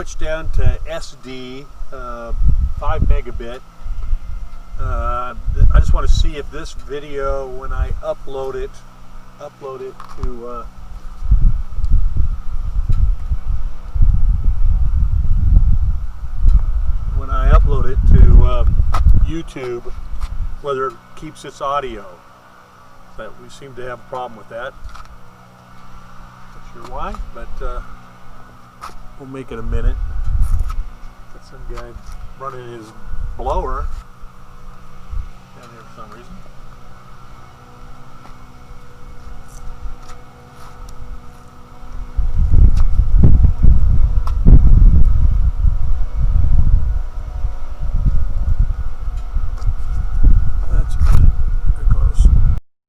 switch down to SD, 5 megabit. I just want to see if this video, when I upload it to YouTube, whether it keeps its audio. But we seem to have a problem with that. Not sure why, but we'll make it a minute. Got some guy running his blower down here for some reason.